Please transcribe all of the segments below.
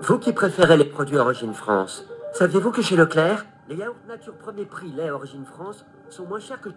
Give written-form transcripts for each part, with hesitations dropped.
Vous qui préférez les produits Origine France, saviez-vous que chez Leclerc, les yaourts nature premier prix lait Origine France sont moins chers que...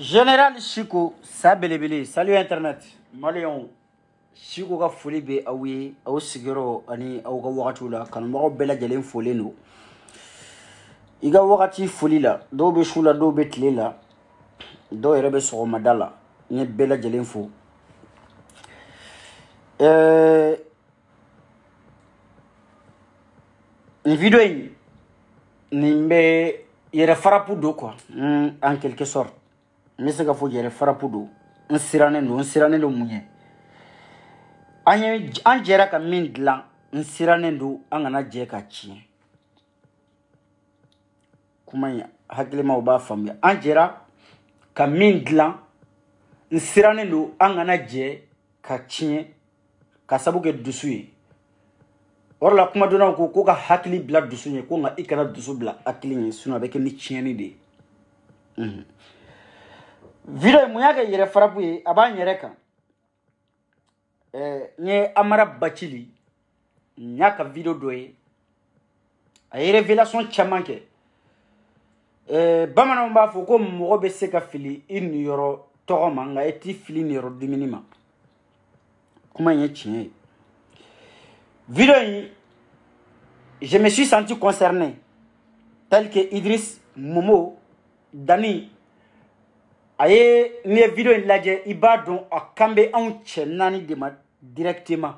Général Chico, Sabelebele, salut Internet. Maléon, Chico ka foli be awi, au sigiro ani au ka wakati la, kan mo bela jelen foli no. Iga wakati foli la, do be shula do be tile la, do erebe so madala, ni bela jelen fo. Ni vidéo ni mbe yere farapu do quoi, en quelque sorte. Mais c'est qu'il faut dire farapudo un siranendo munye an jera ka min dilan un siranendo an kana je ka tiɲɛ kuma in hakilimaw b'a faamuya an jera ka min dilan un siranendo an kana je ka tiɲɛ ka sabu kɛ dusu ye o la kuma donna ko ka hakili bila dusu ye ko nka i kana dusu bila hakili ye sinon a bɛ kɛ ni tiɲɛni de ye video mu yake yere farabu ye aba nyere kan nye Amara Bachili nyaka video do ye ay révélation chaman ke bamana mba fo ko mo be se ka fili in yoro togoma nga eti fili ni yoro diminima kuma nye chien video yi je me suis senti concerné tel que Idriss Momo Dani aye ni video in laje ibadon akambe an chenani de ma directement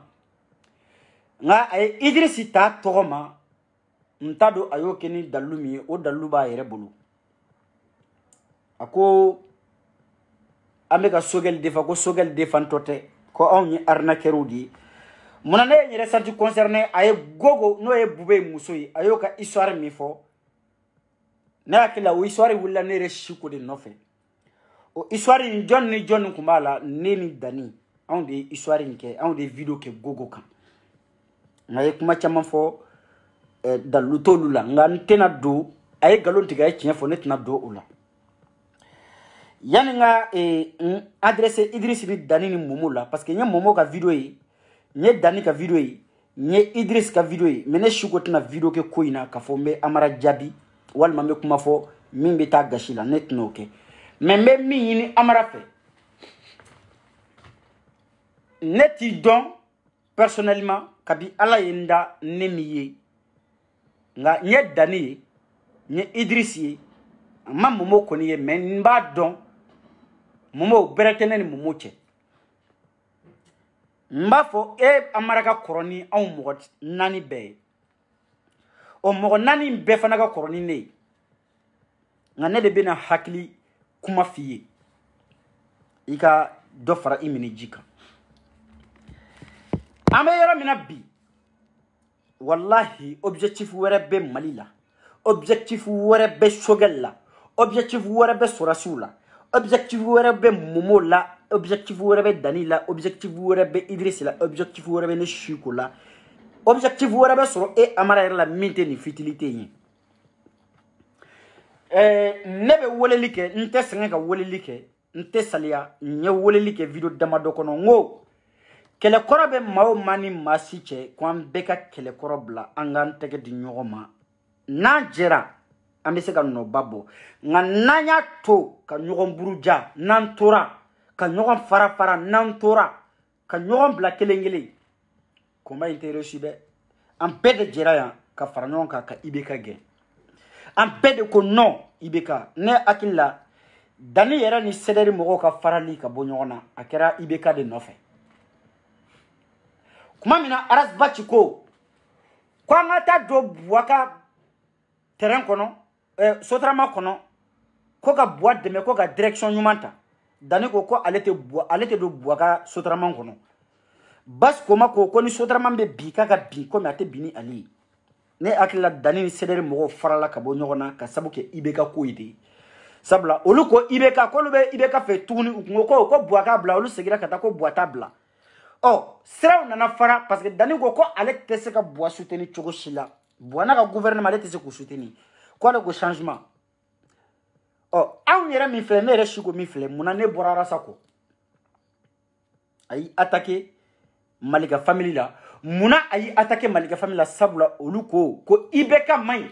nga aye Idriss ta togoma ntado ayo keni dalumi o daluba yere bulu ako amega sogel defa ko sogel defan tote ko on arnaqueur di munane yere sarti concerné ay gogo no e bube musoyi ayoka histoire mi fo na kila o histoire wala ne reshiko de nofe o histoire ni John kumbala neni dani on de histoire nke on de vidéo ke gogo kan ngaye kuma chama fo dalutolula ngantena do ay galon tiga ay tinya fo netna do ula yani nga adresse Idriss ni dani ni momo la parce que nya momo ka vidéo yi nye dani ka vidéo yi nye Idriss ka vidéo yi mene shukotna vidéo ke koina ka fo me amara jabi wal ma me kuma fo min be ta gashila netno ke mais mi ni amara fe neti don personnellement kabi ala yenda nemiye nga nye dani nye Idriss yi ma momo koni ye men ba don momo beretene ni momo che mba fo amara ka koroni aw mogo nani be o mogo nani be fana ka koroni ne nga ne de bena hakli kuma fiye ika do fara imini jika ame yoro mina bi wallahi objectif were be malila objectif were be shogella objectif were be sorasula objectif were be momo la objectif were be danila objectif were be Idriss la objectif were be ne shiko la objectif were be soro amara la minte ni futilité yin nebe wolelike nte senga ka wolelike nte salia nye wolelike video damado kono ngo kele korobe mawo mani masiche kwa mbeka kele korobla angan tege di nyogoma na jera amese ka no babo nga nanya to ka nyogon buruja nantora ka nyogon fara nantora ka nyogon bla kelengele koma interesi be am pede jera ya ka fara nyogon ka ibeka ge am pede ko no ibeka ne akilla dani yera ni sederi mogo ka farali ka bo nyogona akera ibeka de nofe kuma mina aras bachi ko kwa ngata do buaka terrain kono sotrama kono ko ka boîte de me ko ka direction nyumanta dani ko alete do buaka sotrama kono bas ko ma ko ni sotrama be bika ka bi ko mate bini ali ne akila dani ni sedere mogo farala ka bo nyogona ka sabuke ibeka ko ide sabla oluko ibeka ko lube ibeka fe tuni ko buaka bla olu segira kata ko boîte bla oh sera nana fara parce que dani ko ale tese ka bois soutenir chogo shila boana ka gouvernement ale tese ko soutenir quoi le changement oh aw yera mi fle ne reshiko mi fle muna ne borara sako ay attaquer Malika family la muna ay attaquer Malika family la sabula oluko ko ibeka may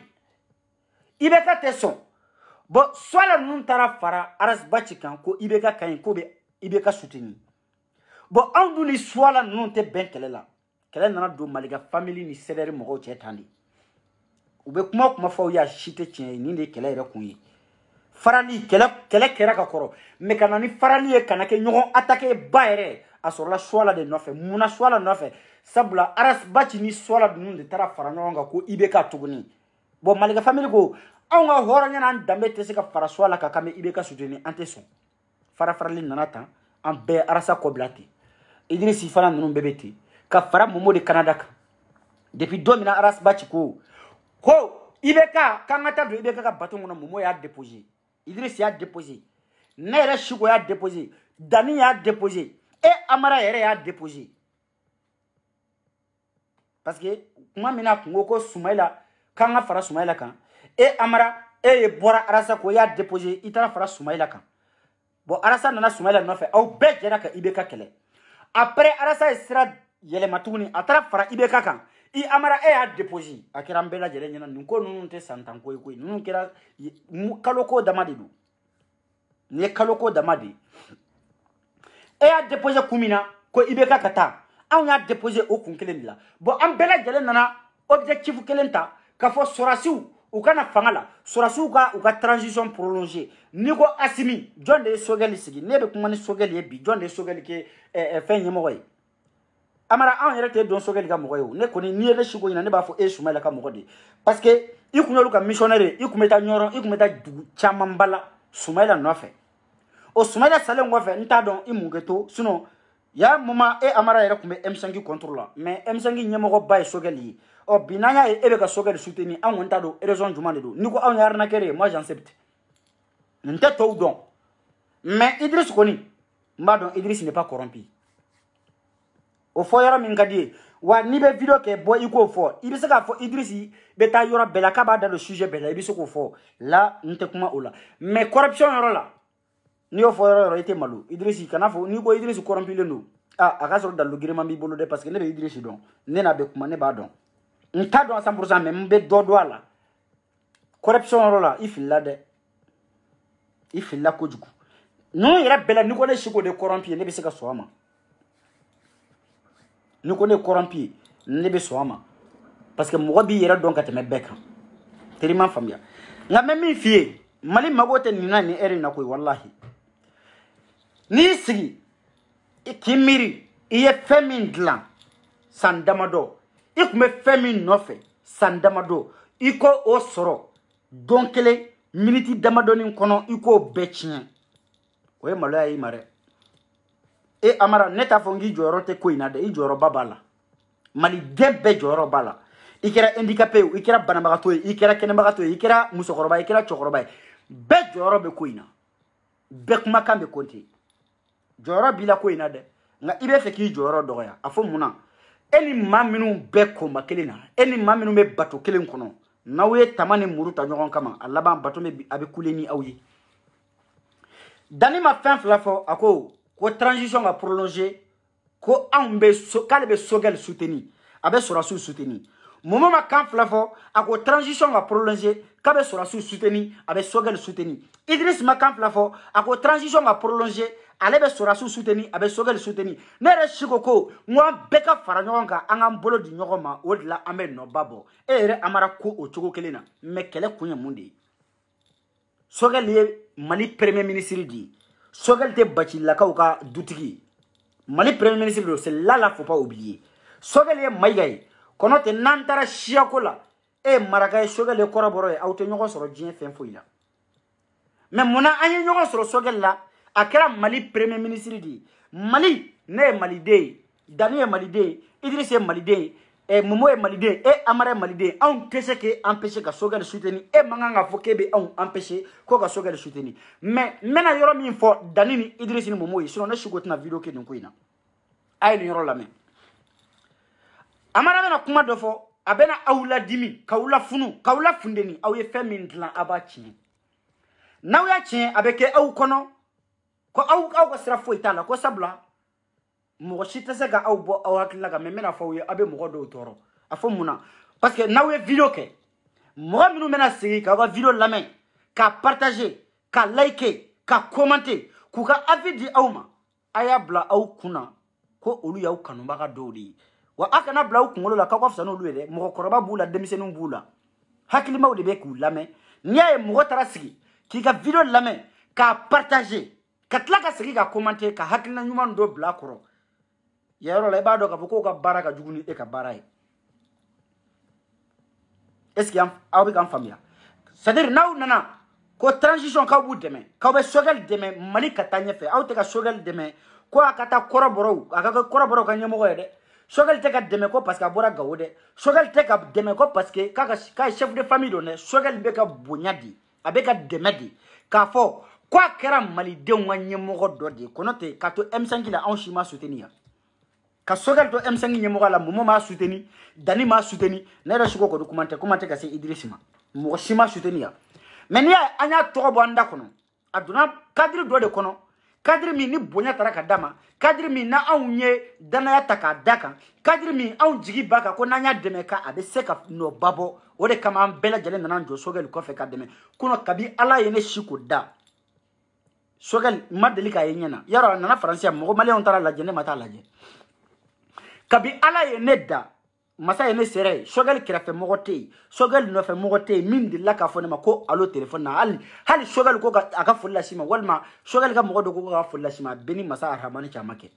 ibeka teson bo swala nun tara fara aras bachikan ko ibeka kan ko be ibeka soutenir bon andu ni swala non te ben kelela kele nana do Malika family ni sedere mogo chetandi ube kuma fa ya shite tien ni ne kele re kunyi farali kele kera ka koro me kana ni farali e kana ke nyogon attaquer baere asoro la swala de nofe muna swala nofe sabula aras bachi ni swala nun de tara fara nyonga ko ibeka tuguni bon Malika family ko anga horo nyana ndambe te se ka fara swala ka kame ibeka soutenir anteson farali nanata en be arasa ko blati Idriss fana nunu bebeti ka fara momo de Canada ka depuis 2 mina aras bachi ko ibeka kangata do ibeka ka bato ngona momo ya déposer Idriss ya déposer nere shiko ya déposer dani ya déposer amara yere ya déposer parce que kuma mina ko Soumaïla kanga fara Soumaïla kan amara ye bora arasa ko ya déposer itara fara Soumaïla kan bon arasa nana Soumaïla no fait au be jera ka ibeka kele après arasa sera yele matuni atara fara ibeka kan amara a déposé akira mbela jele nyana nko nunu te santan ko nunu kira kaloko damadi du ne kaloko damadi a déposé kumina ko ibeka kata on a déposé au kunkelen la bon ambela jele nana objectif kelenta ka fo sorasiu u kana fangala sorasiu ka u ka transition prolongée niko asimi John de sogeli sigi ne be kuma ni sogeli bi John de sogeli ke fen yemo yi amara an yere te don sogeli ka mogo yo ne koni ni yele shiko ina ne ba fo Soumaïla ka mogo de parce que ikunyo luka missionnaire ikumeta nyoro ikumeta dugu chamambala Soumaïla n'a fait. O Soumaïla salen wa fait nta don imungeto sinon ya mama e amara yɛrɛ kun bɛ M5 contre la mais M5 ɲɛmɔgɔba ye Sogɛli ye ɔ bi n'an y'a ye e bɛ ka Sogɛli soutenir an kɔni t'a dɔn raison jumɛn de don ni ko anw ye arnaqueur ye moi j'accepte nin tɛ tɔw dɔn mais Idriss kɔni n b'a dɔn Idriss n'est pas corrompu o fɔ yɔrɔ min ka di ye wa n'i bɛ vidéo kɛ bɔ i k'o fɔ i bɛ se k'a fɔ Idriss bɛ taa yɔrɔ bɛɛ la k'a b'a da don sujet bɛɛ la i bɛ se k'o fɔ là n tɛ kuma o la mais corruption yɔrɔ la n'i y'o fɔ yɔrɔ yɔrɔ i tɛ malo Idriss kana fɔ n'i ko Idriss corrompilen don a ka sɔrɔ dalu giriman b'i bolo dɛ parce que ne bɛ Idriss dɔn ne n'a bɛ kuma ne b'a dɔn n t'a dɔn à 100% mais n bɛ dɔ dɔn a la corruption yɔrɔ la i filila dɛ i filila kojugu ninnu yɛrɛ bɛɛ la n'i ko ne si ko de corrompu ne bɛ se ka sɔn a ma n'i ko ne corrompu ne bɛ sɔn a ma parce que mɔgɔ b'i yɛrɛ dɔn ka tɛmɛ bɛɛ kan teri ma faamuya nka n bɛ min f'i ye Mali mago tɛ nin na nin heure in na koyi walahi n'i sigi k'i miiri i ye fɛn min dilan san damadɔ i tun bɛ fɛn min nɔfɛ san damadɔ i ko o sɔrɔ don kelen miniti damadɔnin kɔnɔ i k'o bɛɛ tiɲɛ o ye maloya y'i ma dɛ e Amara ne t'a fɔ n k'i jɔyɔrɔ tɛ ko in na dɛ i jɔyɔrɔba b'a la maliden bɛɛ jɔyɔrɔ b'a la i kɛra handicapé ye i kɛra banabagatɔ ye i kɛra kɛnɛbagatɔ ye i kɛra musokɔrɔba ye i kɛra cɛkɔrɔba ye bɛɛ jɔyɔrɔ bɛ ko in na bɛɛ kumakan bɛ compter jɔyɔrɔ b'i la ko in na dɛ nka i bɛ fɛ k'i jɔyɔrɔ dɔgɔya a fɔ mun na e ni maa minnu bɛɛ koma kelen na e ni maa minnu bɛ bato kelen kɔnɔ n'aw ye tama ni muru ta ɲɔgɔn kama a laban bato a bɛ kule ni aw ye Dani ma fɛn fila fɔ a ko transition ka prolonger ko anw bɛ k'ale bɛ Sogɛli soutenir a bɛ Sɔrɔdasiw soutenir Momo ma kan fila fɔ a ko transition ka prolonger k'a bɛ Sɔrɔdasiw soutenir a bɛ Sogɛli soutenir Idriss ma kan fila fɔ a ko transition ka prolonger ale bɛ Sɔrɔdasiw soutenir a bɛ Sogɛli soutenir ne yɛrɛ si ko ko n ko an bɛɛ ka fara ɲɔgɔn kan an k'an bolo di ɲɔgɔn ma o de la an bɛ nɔba bɔ e yɛrɛ Amara ko o cogo kelen na mais kɛlɛ kun ye mun de ye Sogɛli ye Mali premier ministre de ye Sogɛli tɛ Bacilakaw ka dutigi ye Mali premier ministre de c'est là la faut pas oublier Sogɛli ye Mayiga ye kɔnɔ tɛ n'an taara siyako la e ye maraka ye Sogɛli ye kɔrɔbɔrɔ ye aw tɛ ɲɔgɔn sɔrɔ diɲɛ fɛn foyi la mais munna an ye ɲɔgɔn sɔrɔ Sogɛli la a kɛra Mali premier ministre de ye Mali ne ye maliden ye Dani ye maliden ye Idriss ye maliden ye Momo ye maliden ye e Amara ye maliden ye anw tɛ se k'e empêcher ka Sogɛli soutenir e man kan ka fɔ k'e bɛ anw empêcher ko ka Sogɛli soutenir mais n bɛna yɔrɔ min fɔ Dani ni Idriss ni Momo ye sinon ne si ko tɛna vidéo kɛ nin ko in na a ye nin yɔrɔ lamɛn Amara bɛna kuma dɔ fɔ a bɛna aw ladimi k'aw lafunu k'aw lafundeni aw ye fɛn min dilan a b'a tiɲɛ n'aw y'a tiɲɛ a bɛ kɛ aw kɔnɔ ko aw ka sira foyi t'a la ko sabula mɔgɔ si tɛ se ka aw bɔ aw hakili la kan mais n bɛna fɔ aw ye aw bɛ mɔgɔ dɔw tɔɔrɔ a fɔ mun na parce que n'aw ye vidéo kɛ mɔgɔ minnu bɛna sigi k'aw ka vidéo lamɛn k'a partager k'a liker k'a commenter k'u ka avis di aw ma a y'a bila aw kunna ko olu y'aw kanubaga dɔw de ye wa a kana bila aw kunkolo la k'aw ka fisa n'olu ye dɛ mɔgɔkɔrɔba b'u la denmisɛnninw b'u la hakilimaw de bɛ k'u lamɛn n'i y'a ye mɔgɔ taara sigi k'i ka vidéo lamɛn k'a partager ka tila ka segin ka commenter ka hakilina ɲuman dɔ bila a kɔrɔ yɔrɔ la i b'a dɔn k'a fɔ k'o ka baara ka jugu ni e ka baara ye est-ce que aw bɛ k'an faamuya c'est-à-dire n'aw nana ko transition k'aw b'u dɛmɛ k'aw bɛ Sogɛli dɛmɛ Mali ka taa ɲɛfɛ aw tɛ ka Sogɛli dɛmɛ ko a ka taa kɔrɔbɔrɔw a ka kɛ kɔrɔbɔrɔw ka ɲɛmɔgɔ ye dɛ Sogɛli tɛ ka dɛmɛ ko parce que a bɔra Gawo dɛ Sogɛli tɛ ka dɛmɛ ko parce que k'a ye chef de famille don dɛ Sogɛli bɛ ka bonya di a bɛ ka dɛmɛ di k'a fɔ ko a kɛra malidenw ka ɲɛmɔgɔ dɔ de ye kɔnɔ tɛ k'a to M5 la anw si ma soutenir yan ka Sogɛli to M5 ɲɛmɔgɔ la Momo m'a soutenir Dani m'a soutenir ne yɛrɛ si ko kɔni kuma tɛ ka se Idriss ma mɔgɔ si ma soutenir yan mais n'i y'a ye an y'a tɔgɔ bɔ an da kɔnɔ a donna cadre dɔ de kɔnɔ cadre min ni bonya taara ka d'a ma cadre min na anw ye danaya ta k'a da kan cadre min anw jigi b'a kan ko n'an y'a dɛmɛ a bɛ se ka nɔba bɔ o de kama an bɛɛ lajɛlen nana jɔ Sogɛli kɔfɛ ka dɛmɛ kono kabi Ala ye ne si ko da Sogɛli ma deli k'a ye ɲɛna yarɔ a nana faransi yan mɔgɔ maliyɛnw taara lajɛ ne ma taa lajɛ kabi Ala ye ne da masa ye ne sera ye Sogɛli kɛrɛfɛ mɔgɔ tɛ yen Sogɛli nɔfɛ mɔgɔ tɛ yen min delila k'a fɔ ne ma ko allo téléphone na hali Sogɛli ko a ka foli las'i ma walima Sogɛli ka mɔgɔ dɔ ko k'a foli las'i ma a bɛɛ ni masa Arahamani cɛ a ma kɛ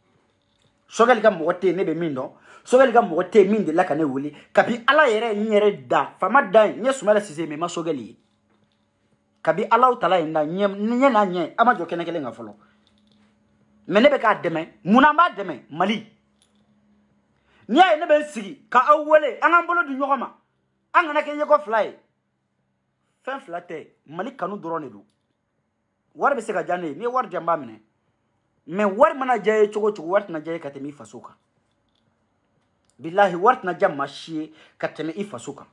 Sogɛli ka mɔgɔ tɛ yen ne bɛ min dɔn Sogɛli ka mɔgɔ tɛ yen min delila ka ne wele kabi Ala yɛrɛ ye n yɛrɛ da faama da n ye Sumala Sise mais n ma Sogɛli ye kabi Allah tala inda nye na nye ama jo kene kele nga folo me ne be ka deme muna ba deme Mali ni ay ne ben sigi ka awole an bolo du nyogoma an na ke yego fly fen flate Mali kanu drone du war be se ka jane ni war jamba mine me war mana jaye chogo chogo war na jaye katemi fasuka billahi war na jamma shi katemi ifasuka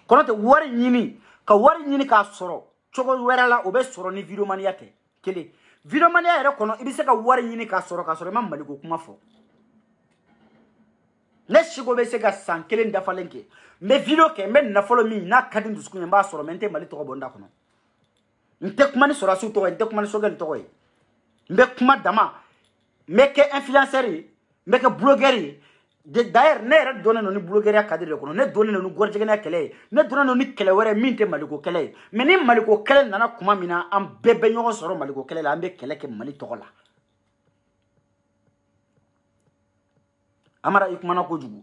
kono te war nyini ka soro chogo werala obe soro ni video mania te kele video mania ere kono ibise ka war nyini ka soro mam Mali ko kuma fo ne shigo be se ka san kelen da falenke me video ke me na follow mi na kadin dusku nyamba soro mente Mali to bonda kono nte kuma ni soro asu to nte kuma ni sogel to koy mbe kuma dama meke influencer meke blogger d'ailleurs ne yɛrɛ dɔnnen don ni blogueria cadre de kɔnɔ ne dɔnnen don ni gorjɛgɛnɛ kɛlɛ ye ne dɔnnen don ni kɛlɛ wɛrɛ min tɛ Maliko kɛlɛ ye mais ni Maliko kɛlɛ nana kuma min na an bɛɛ bɛ ɲɔgɔn sɔrɔ Maliko kɛlɛ la an bɛ kɛlɛ kɛ Mali tɔgɔ la Amara i kumana kojugu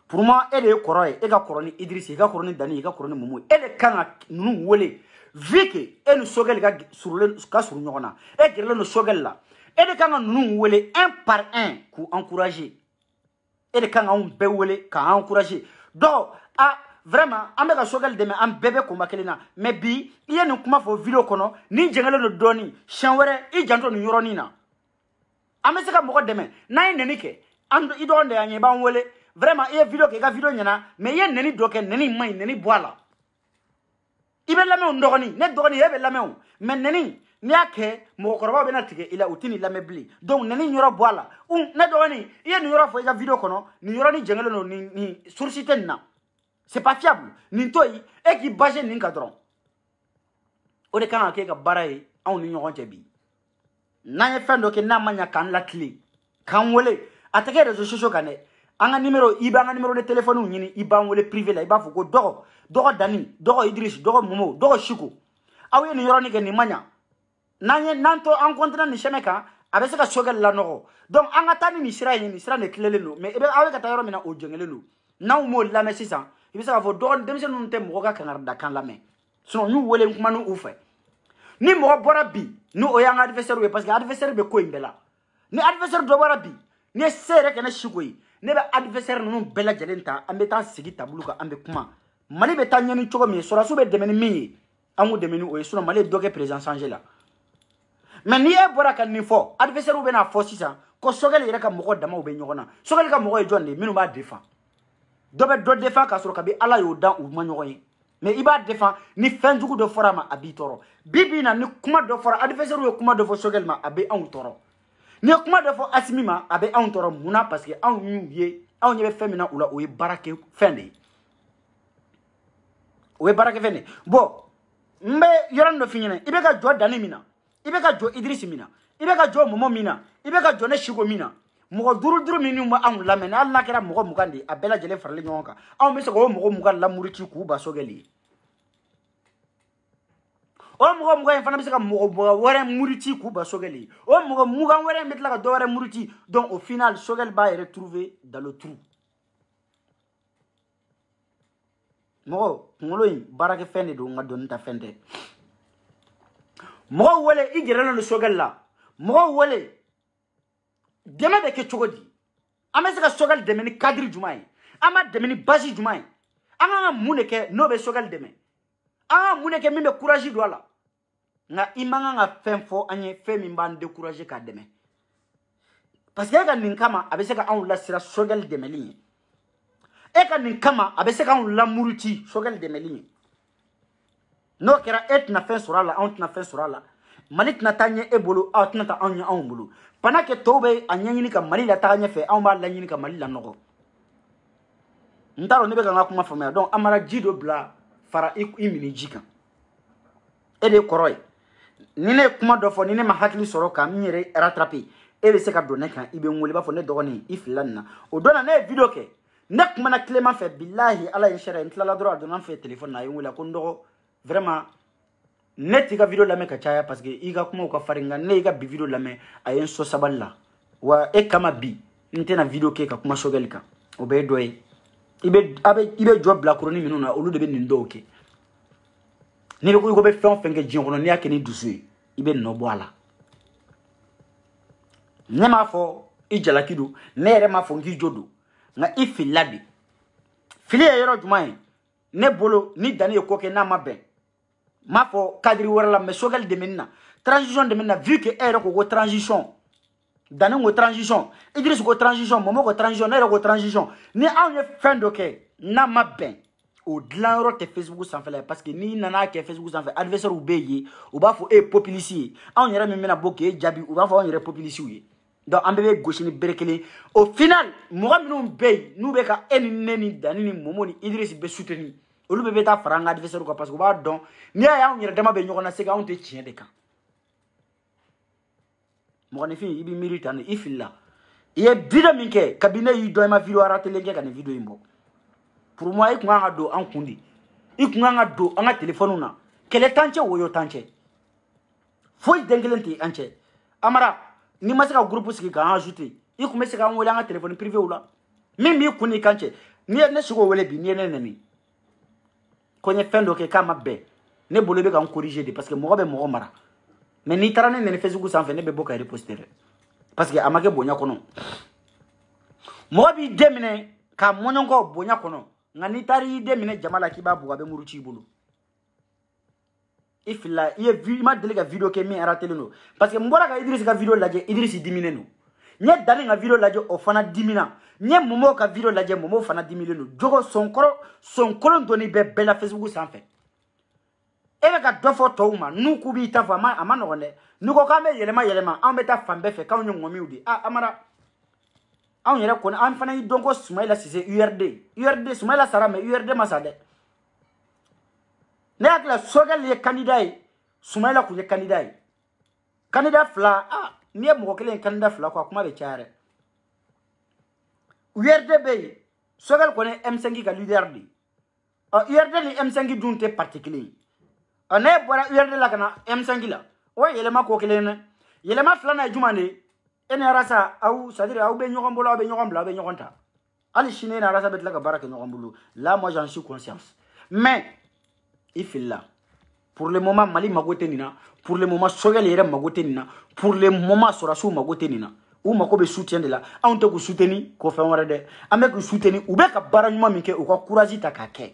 pour moi e de ye kɔrɔ ye e ka kɔrɔ ni Idrissa e ka kɔrɔ ni Dani e ka kɔrɔ ni Momo e de kan ka ninnu wele vu que e ni Sogɛl ka surun ɲɔgɔn na e gɛrɛlen don Sogɛl la e de kan ka ninnu wele un par un k'u encourager et de kan on be wele ka encourager donc vraiment an be ka Sogɛl dɛmɛ an bɛɛ bɛ combat kelen na mais bi i ye nin kuma fɔ video kɔnɔ ni jɛngɛlen don dɔɔni siɲɛ wɛrɛ i janto nin yɔrɔnin na an bɛ se ka mɔgɔ dɛmɛ n'an ye nɛni kɛ i dɔgɔnin de y'an ye i b'an wele vraiment i ye video kɛ i ka video ɲɛna mais i ye nɛni dɔ kɛ nɛni man ɲi nɛni bɔ a la i bɛ lamɛn o dɔgɔnin ne dɔgɔnin e bɛ lamɛn o mais nɛni n'i y'a kɛ mɔgɔkɔrɔbaw bɛna tigɛ i la u tɛ nin lamɛn bilen donc nɛni yɔrɔ bɔ a la ne dɔgɔnin i ye nin yɔrɔ fɔ i ka video kɔnɔ nin yɔrɔnin jɛngɛlen don nin source tɛ nin na c'est pas fiable nin to yen e k'i basé nin kan dɔrɔn o de kan ka kɛ ka baara ye anw ni ɲɔgɔn cɛ bi n'an ye fɛn dɔ kɛ n'a ma ɲɛ k'an latile k'an wele a tɛ kɛ réseaux sociaux kan dɛ an ka numéro i b'an ka numéro de téléphone ɲini i b'an wele privé la i b'a fɔ ko dɔgɔ Dani dɔgɔ Idriss dɔgɔ Momo dɔgɔ Chiko aw ye nin yɔrɔnin kɛ nin ma ɲɛ n'an to an continuer nin chemin kan a bɛ se ka Sogɛl lanɔgɔ donc an ka taa ni nin sira ye nin sira de tilelen don mais aw bɛ ka taa yɔrɔ min na o jɛngɛlen don n'anw m'o lamɛn sisan i bɛ se k'a fɔ denmisɛnnin ninnu tɛ mɔgɔ ka kangarida kan lamɛn sinon n'u wele kuma n'u fɛ ni mɔgɔ bɔra bi ni o y'an ka adversaire ye parce que adversaire bɛ ko in bɛɛ la ni adversaire dɔ bɔra bi ni ye se yɛrɛ kɛ ne Chiko ye ne bɛ adversaire ninnu bɛɛ lajɛlen ta an bɛ taa sigi tableau kan an bɛ kuma Mali bɛ taa ɲɛ ni cogo min ye sɔrɔdasiw bɛ dɛmɛ ni min ye an k'u dɛmɛ ni o ye sinon Mali ye dɔ kɛ président changé la mais ni e bɔra ka nin fɔ adversaire bɛ n'a fɔ sisan ko Sogɛl yɛrɛ ka mɔgɔ damaw bɛ ɲɔgɔn na Sogɛl ka mɔgɔ ye jɔn de ye minnu b'a défend dɔ bɛ dɔ défend k'a sɔrɔ kabi Ala y'o dan u ma ɲɔgɔn ye mais i b'a défend ni fɛn jugu dɔ fɔra a ma a b'i tɔɔrɔ bi bi in na ni kuma dɔ fɔra adversaire ye kuma dɔ fɔ Sogɛl ma a bɛ anw tɔɔrɔ ni ye kuma dɔ fɔ Asimi ma a bɛ anw tɔɔrɔ mun na parce que anw y'u ye anw ɲɛ bɛ fɛn min na u la o ye baara kɛ fɛn de ye o ye baara kɛ fɛn de ye bon n bɛ yɔrɔnin dɔ f'i ɲɛna i bɛ ka jɔ Dani min na i bɛ ka jɔ Idriss min na i bɛ ka jɔ Momo min na i bɛ ka jɔ ne Chiko min na mɔgɔ duuru minnu bɛ anw lamɛn hali n'a kɛra mɔgɔ 20 de ye a bɛɛ lajɛlen faralen ɲɔgɔn kan anw bɛ se k'o mɔgɔ 20 lamurici k'u ba Sogɛl ye o mɔgɔ 20 in fana bɛ se ka mɔgɔ wɛrɛ murici k'u ba Sogɛl ye o mɔgɔ 20 wɛrɛ in bɛ tila ka dɔ wɛrɛ murici donc au final Sogɛl b'a yɛrɛ trouver dans le trou mɔgɔ kunkolo in baarakɛ fɛn de don nka dɔnni ta fɛn tɛ mɔgɔw wele i gɛrɛlen don Sogɛl la mɔgɔw wele dɛmɛ bɛ kɛ cogo di an bɛ se ka Sogɛl dɛmɛ ni cadre jumɛn ye an b'a dɛmɛ ni base jumɛn ye an kan ka mun de kɛ n'o bɛ Sogɛl dɛmɛ an ka mun de kɛ min bɛ courage don a la nka i man kan ka fɛn fɔ an ye fɛn min b'an décourager k'a dɛmɛ parce que e ka nin kama a bɛ se ka anw lasira Sogɛl dɛmɛli ye e ka nin kama a bɛ se k'anw lamuruti Sogɛl dɛmɛli ye n'o kɛra e tɛna fɛn sɔrɔ a la anw tɛna fɛn sɔrɔ a la Mali tɛna taa ɲɛ e bolo aw tɛna taa anw ɲɛ anw bolo pendant que tɔw bɛ a ɲɛɲini ka Mali la taga ɲɛfɛ anw b'a laɲini ka Mali lanɔgɔ n t'a dɔn ne bɛ ka n ka kuma faamuya donc an mara ji dɔ bila fara i mini ji kan e de ye kɔrɔ ye ni ne ye kuma dɔ fɔ ni ne ma hakili sɔrɔ ka n yɛrɛ rattraper e bɛ se ka don ne kan i bɛ n wele i b'a fɔ ne dɔgɔnin i filila nin na o don na ne ye video kɛ ne kumana tilema fɛ bilahi Ala ye n sariya n tilala dɔrɔn a donna n fɛ téléphone na a ye n wele ko n dɔgɔ vraiment ne t'i ka video lamɛn ka caya parce que i ka kumaw ka farin nka ne y'i ka bi video lamɛn a ye n sɔn sabali la wa e kama bi n tɛna video kɛ ka kuma Sogɛl kan o bɛɛ ye dɔ ye i bɛ jɔ bilakoronin minnu na olu de bɛ nin dɔw kɛ ni ko be fɛn fɛn kɛ diɲɛ kɔnɔ ni y'a kɛ ni dusu ye i bɛ nɔ bɔ a la ne m'a fɔ i jalaki don ne yɛrɛ m'a fɔ n k'i jo don nka i filila de fili ye yɔrɔ jumɛn ye ne bolo ni Dani ye ko kɛ n'a ma bɛn m'a fɔ cadre wɛrɛ la mais Sogɛli dɛmɛ na transition dɛmɛ na vu que e yɛrɛ ko transition Dani ko transition Idriss ko transition Momo ko transition ne yɛrɛ ko transition ni anw ye fɛn dɔ kɛ n'a ma bɛn o dilan yɔrɔ tɛ Facebook sanfɛla ye parce que ni nana kɛ Facebook sanfɛ adversaire bɛ yen u b'a fɔ e ye populiste ye anw yɛrɛ min bɛna bɔ k'e jaabi u b'a fɔ anw yɛrɛ populiste ye donc an bɛɛ bɛ gosi ni bere kelen au final mɔgɔ minnu bɛ yen n'u bɛ ka e ni ne ni Dani ni Momo ni Idriss bɛ soutenir olu bɛ taa fara an ka adversaire kan parce que u b'a dɔn n'i y'a ye anw yɛrɛ dama bɛ ɲɔgɔn na c'est que anw tɛ tiɲɛ de kan mɔgɔninfin i bɛ miiri tan de i filila i ye video min kɛ kabini ne y'i dɔn i ma video aratelé kɛ ka nin video in bɔ pour moi i kun kan ka don an kun de i kun kan ka don an ka téléphone na kɛlɛ t'an cɛ woyo t'an cɛ foyi den kelen tɛ an cɛ Amara ni ma se ka groupe sigi k'an ajouter i kun bɛ se k'an wele an ka téléphone privé la min b'i kun n'i kan cɛ n'i ye ne sogo wele bi n'i ye ne nɛni ko n ye fɛn dɔ kɛ k'a ma bɛn ne bolo bɛ k'an corriger de parce que mɔgɔ bɛ mɔgɔ mara mais n'i taara ne nɛni Facebook sanfɛ ne bɛ bɔ ka reposter dɛ parce que a ma kɛ bonya kɔnɔ mɔgɔ b'i den minɛ k'a mɔɲɔgɔn bonya kɔnɔ nka n'i taara i den minɛ jama la k'i b'a bugɔ a bɛ muruti i bolo i filila i ma deli ka video kɛ min aratelé don parce que n bɔra ka Idriss ka video lajɛ Idriss diminen don n ye Dani ka video lajɛ o fana dimina n ye Momo ka video lajɛ Momo fana dimilen don jogo sonkolon donni bɛɛ bɛɛ la Facebook sanfɛ e bɛ ka dɔ fɔ tɔw ma n'u k'u b'i ta fɔ a ma nɔgɔn dɛ n'i ko k'an bɛ yɛlɛma anw bɛ taa fan bɛɛ fɛ k'anw ye ŋɔmiw de Amara anw yɛrɛ kɔni an fana y'i dɔn ko Soumaïla Cissé URD Soumaïla sara mais URD ma sa dɛ ne hakili la Sogɛli ye candidat ye Soumaïla kun ye candidat ye candidat fila n'i ye mɔgɔ kelen ye candidat fila ko a kuma bɛ caya dɛ URD bɛ yen Sogɛli kɔni ye M5 ka leader de URD ni M5 dun tɛ parti kelen ye ne bɔra URD la ka na M5 la o ye yɛlɛma ko kelen dɛ yɛlɛma filanan ye jumɛn de ye e ni Arasa c'est-à-dire aw bɛ ɲɔgɔn bolo aw bɛ ɲɔgɔn bila aw bɛ ɲɔgɔn ta hali sini e ni Arasa bɛ tila ka baara kɛ ɲɔgɔn bolo là moi j'en suis conscience mais i filila pour le moment Mali mago tɛ nin na pour le moment Sogɛli yɛrɛ mago tɛ nin na pour le moment sɔrɔsiw mago tɛ nin na u mago bɛ soutien de la anw tɛ k'u soutenir ko fɛn wɛrɛ dɛ an bɛ k'u soutenir u bɛ ka baara ɲuman min kɛ u ka courage ta k'a kɛ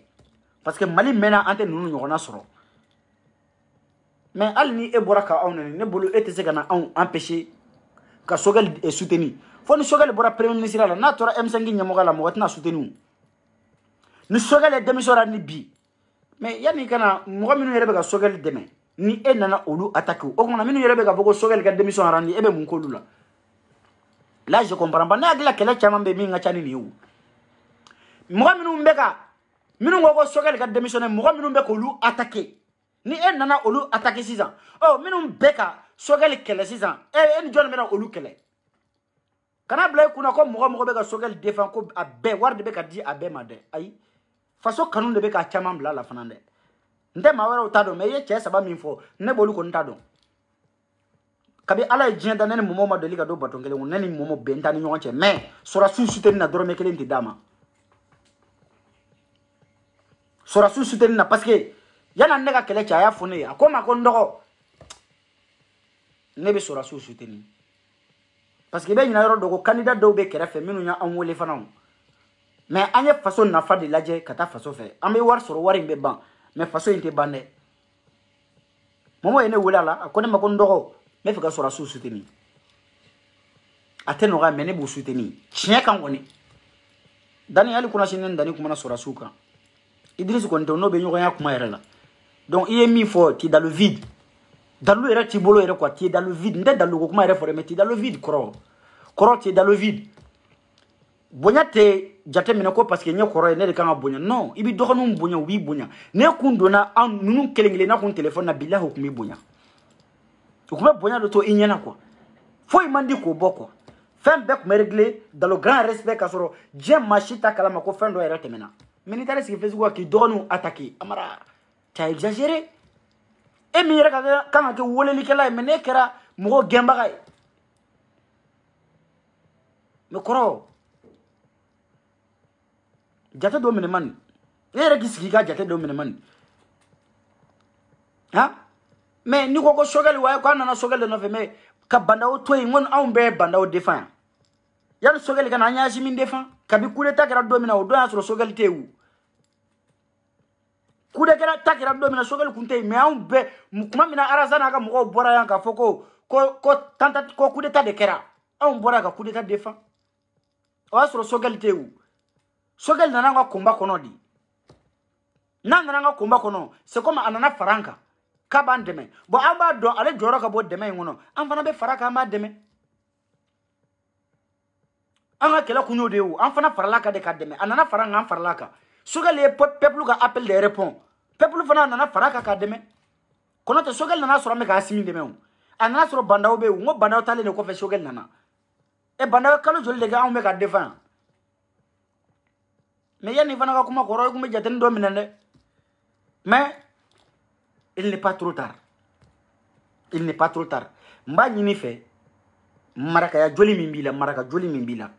parce que Mali mɛnna an tɛ ninnu ɲɔgɔnna sɔrɔ mais hali ni e bɔra ka anw nɛni ne bolo e tɛ se ka na anw empêcher ka Sogɛli soutenir fo ni Sogɛli bɔra premier ministre la n'a tora M5 ɲɛmɔgɔ la mɔgɔ tɛna soutenir ni Sogɛli ye démissionnaire ni bi mais yanni kana mɔgɔ minnu yɛrɛ bɛ ka Sogɛli dɛmɛ ni e nana olu attaquer o kumana minnu yɛrɛ bɛ ka fɔ ko Sogɛli ka démission randi e bɛ mun k'olu la là je comprends pas ne hakili la kɛlɛ caman bɛ min ka ca ni nin ye o mɔgɔ minnu bɛ ka minnu ko ko Sogɛli ka démissionner mɔgɔ minnu bɛ k'olu attaquer ni e nana olu attaquer sisan minnu bɛ ka Sogɛli kɛlɛ sisan e ni jɔn bɛ na olu kɛlɛ kana bila i kunna ko mɔgɔ bɛ ka Sogɛli défend ko a bɛɛ wari de bɛ ka di a bɛɛ ma dɛ ayi faso kanu de bɛ ka caman bila la fana dɛ n tɛ maa wɛrɛw t'a dɔn mais i ye cɛ saba min fɔ ne b'olu kɔni t'a dɔn kabi ala ye diɲɛ da ne ni Momo ma deli ka don baton kelen ne ni Momo bɛn t'a ni ɲɔgɔn cɛ mais sɔrɔsiw soutenir na dɔrɔmɛ kelen tɛ d'a ma sɔrɔsiw soutenir na parce que yanni ne ka kɛlɛ cɛ a y'a fɔ ne ye a ko n ma ko n dɔgɔ ne bɛ sɔrɔsiw soutenir parce que i bɛ ɲinɛ yɔrɔ dɔ ko candidat dɔw bɛ kɛrɛfɛ minnu y'an wele fana mais an ye faso nafa de lajɛ ka taa faso fɛ an bɛ wari sɔrɔ wari in bɛ ban mais faso in tɛ ban dɛ Momo ye ne wele a la a ko ne ma ko n dɔgɔ n bɛ fɛ ka sɔrɔsiw soutenir a tɛ nɔgɔya mais ne b'u soutenir tiɲɛ kan kɔni Dani hali kunnasini ne Dani kumana sɔrɔsiw kan Idriss kɔni tɛ n'o bɛ ɲɔgɔnya kuma yɛrɛ la donc i ye min fɔ tu es dans le vide dalu yɛrɛ t'i bolo yɛrɛ quoi tu es dans le vide n tɛ dalu ko kuma yɛrɛ fɔ dɛ mais tu es dans le vide kɔrɔ tu es dans le vide bonya tɛ jate minɛ ko parce que n ye kɔrɔ ye ne de kan ka bonya non i bɛ dɔgɔninw bonya u b'i bonya ne kun donna an ninnu kelen kelenna kun téléphone na bilahi u kun b'i bonya u kun bɛ bonya dɔ to i ɲɛna quoi foyi man di k'o bɔ quoi fɛn bɛɛ kun bɛ régler dans le grand respect k'a sɔrɔ diɲɛ maa si t'a kalama ko fɛn dɔ yɛrɛ tɛmɛna mais n'i taara sigi Facebook k'i dɔgɔninw attaquer Amara tu as exagéré e min yɛrɛ kan ka kɛ welelikɛla ye mais ne kɛra mɔgɔ gɛnbaga ye mais kɔrɔ jate dɔ minɛ man e yɛrɛ k'i sigi i ka jate dɔ minɛ man hein mais ni ko Choguel wa ko nana Choguel no fe mais ka banda o toyi ngon an be banda o défend yan Choguel kana nya si min défend kabi coup d'état kera domina o do ya so Choguel tewu coup d'état takira domina Choguel kunte mais an be kuma mina arazana ka mo bora yan ka foko ko tanta ko coup d'état de kera an bora ka coup d'état défend o ya so Choguel tewu Choguel nana nga komba kono di nana nga komba kono c'est comme anana faranka kaban deme bo amba do ale joro ka bo deme ngono an fana be faraka amba deme anga kela kunyo de wu an fana faralaka de ka deme anana faranga an faralaka Choguel e peuple ka appel de répond peuple fana anana faraka ka deme kono te Choguel nana soro me ka asimi deme wu anana soro bandawo be wu ngo bandawo tale ne ko fe Choguel nana e bandawo kalo joli de ga an me ka défend mais yani fana ka kuma koro kuma jaten do minande mais il n'est pas trop tard. Il n'est pas trop tard. Mba nyini fe maraka ya joli mimbila maraka joli mimbila.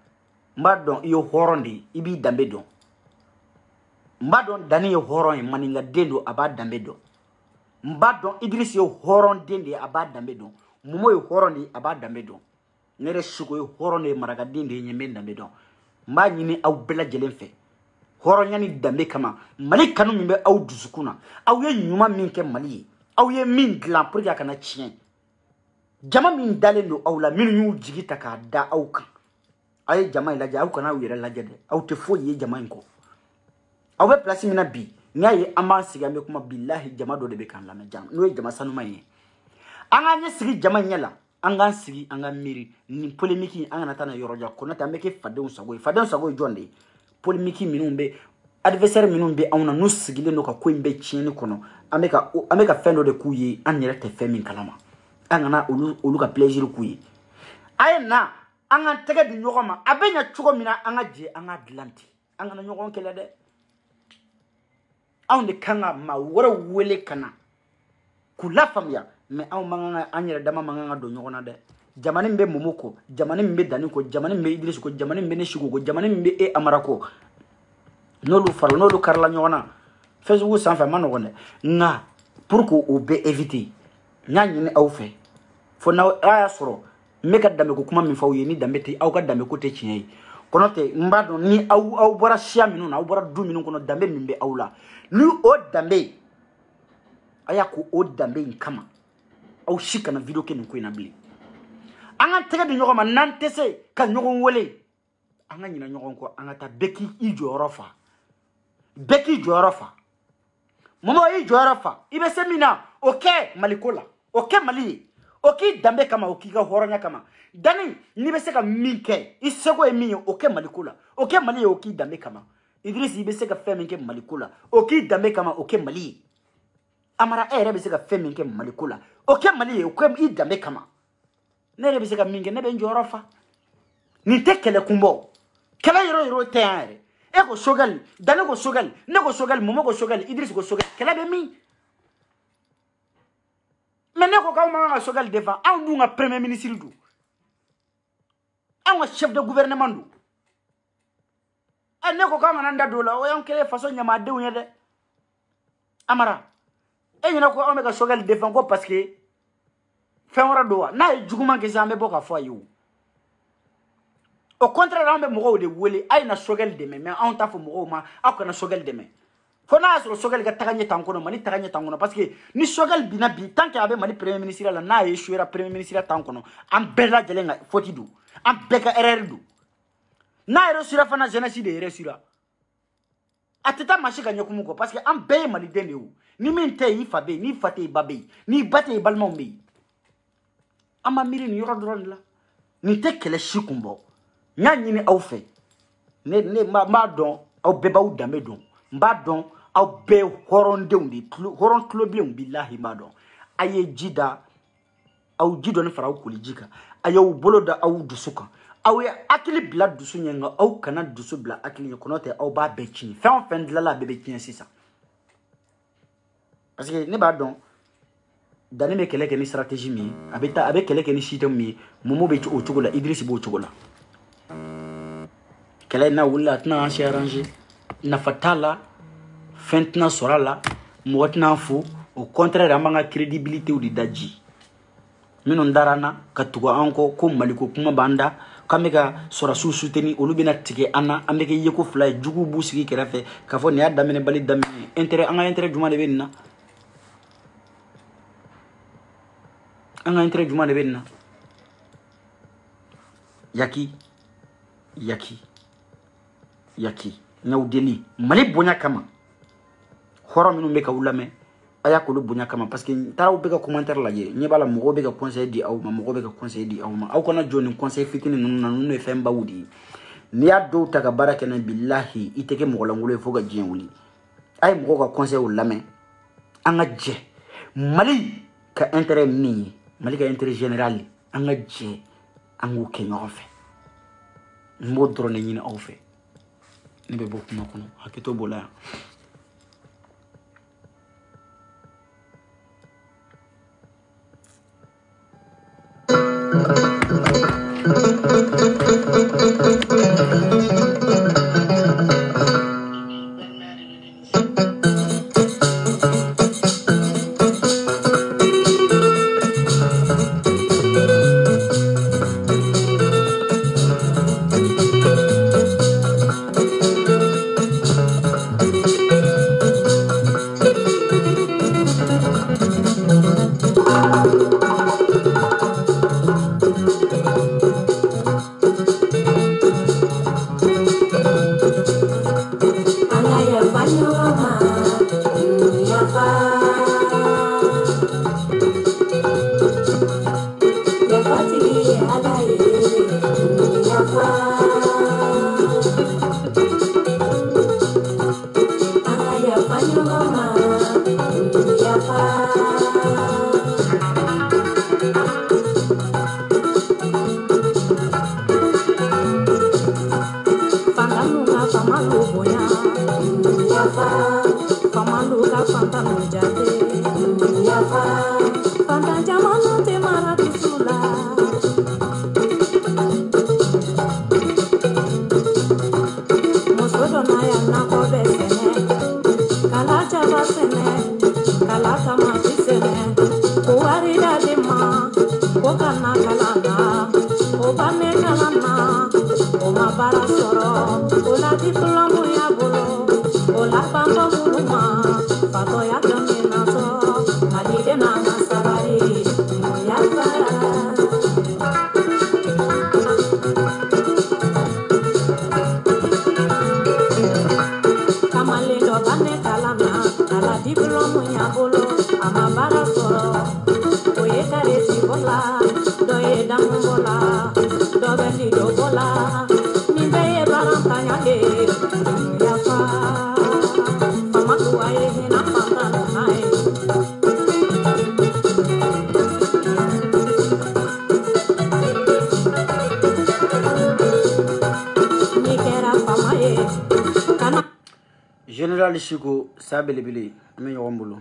Mba don iyo horondi ibi dambe don. Mba don dani yo horon maninga dendo aba dambe don. Mba don Idris yo horon dende aba dambe don. Mumo yo horondi aba dambe don. Nere shuko yo horon maraka dende nyembe dambe don. Mba nyini au bela jelen fe. Horon yani dambe kama mali kanu mimbe au dusukuna au ye nyuma minke mali au ye min glan pour ya kana chien jama min dalendo au la min yu jigita ka da au kan ay jama ila ja au kana wira la jade au te fo ye jama inko au be place mina bi ngaye ama siga me kuma billahi jama do de be kan la me jam no jama sanu maye anga nye sigi jama nyela anga sigi anga miri ni polémique anga natana yoroja kono ta meke fadon sago jonde polémique minumbe adversaire minumbe awna no sigile no ka ko imbe chieni kono ameka fendo de kuyi anyere te femi kalama angana olu ka plaisir kuyi ayena anga tege di nyogoma abenya chugo mina anga je anga atlanti anga na nyogon kele de awne kanga ma wora wele kana kula famya me aw manga anyere dama manga do nyogona de jamani mbe momoko jamani mbe daniko jamani mbe Idris ko jamani mbe neshigo ko jamani mbe e amarako nolu faro nolu karla nyona Facebook sans fa manone nga pour ko obe éviter nyani ni aw fe fo na aya soro meka dame ko kuma min fa yeni dame te aw ka dame ko te chiei kono te mbado ni aw bora shia minu na aw bora du minu kono dame mbe awla lu o dame aya ko o dame nkama aw shika na video ke nko ina bli anga tege di nyogoma nantese ka nyogon wele anga nyina nyogon ko anga ta beki ijorofa momo ijorofa ibe semina okay malikola okay mali okay dambe kama okiga horonya kama dani ni be se ka minke isego emi okay malikola okay mali okay dambe kama Idris ibe se ka feminke malikola okay dambe kama okay mali amara ere be se ka feminke malikola okay mali okay i dambe kama nere be se ka minke ne be njorofa ni tekele kumbo kala yoro teare e ko Choguel dane ko Choguel ne ko Choguel momo ko Choguel Idris ko Choguel kala be mi mais ne ko ka ma Choguel devant an du nga premier ministre du an chef de gouvernement du an ne ko ka ngana ndado la o yan kele façon nyama de wunya de amara e nyina ko o me ka Choguel devant ko parce que fenwara do na e juguma ke zambe boka fo ayu au contraire on be mo de wele ay na Choguel de mais on ta fo mo ma akona Choguel de mais fo na so Choguel ga tagagne tankono mani tagagne tankono parce que ni Choguel bina bi tant que abe mani premier ministre la na e chouera premier ministre tankono am bella jelenga foti du am beka erreur du na ero sura fana jeunesse de erreur sura ateta machika nyokumuko parce que am be mali dende wu ni min te yi fabe ni fate babe ni bate balmon be ama miri ni yoro dron la ni te kele shikumbo nyani ni aw fe ne ma don aw be ba udame don mba don aw be horonde undi horon kloble billahi ma don aye jida aw jido ne faraw kulijika ayo boloda aw dusuka aw ya akili bla dusu nyenga aw kana dusu bla akili konote aw ba be chini fen de la bebe chini sisa parce que ne ba don dani me kele ke ni stratégie mi abeta abe kele ke ni système mi momo be o chugola Idris bo chugola kele na wula tna arranger na fatala fentna sorala motna fu au contraire an b'an ka crédibilité de daji minnu darana ka tugu an kɔ ko maliko kuma b'an da k'an bɛ ka sɔrɔsiw soutenir olu bɛna tigɛ an na an bɛ kɛ yeko fila ye juguw b'u sigi kɛrɛfɛ k'a fɔ nin y'a daminɛ bali daminɛ intérêt an ka intérêt jumɛn de bɛ nin na an ka intérêt jumɛn de bɛ nin na yaki n'aw deli mali bonya kama hɔrɔn minnu bɛ ka u lamɛn a y'a k'olu bonya kama parce que taaraw bɛ ka commentaire lajɛ ɲɛ b'a la mɔgɔw bɛ ka conseil di aw ma mɔgɔw bɛ ka conseil di aw ma aw kana jɔ nin conseil fitinin ninnu na ninnu ye fɛn baw de ye n'i y'a dɔw ta ka baara kɛ n'a ye bilahi i tɛ kɛ mɔgɔ lankolon ye fo ka diɲɛ wuli a ye mɔgɔw ka conseil lamɛn an ka jɛ mali ka intérêt min ye mali ka intérêt général an ka jɛ an k'o kɛ ɲɔgɔn fɛ n b'o dɔrɔn de ɲini aw fɛ ne bɛ bɔ kuma kɔnɔ hakɛto b'o la yan. Général Chico, ça belebele, an bɛ ɲɔgɔn bolo.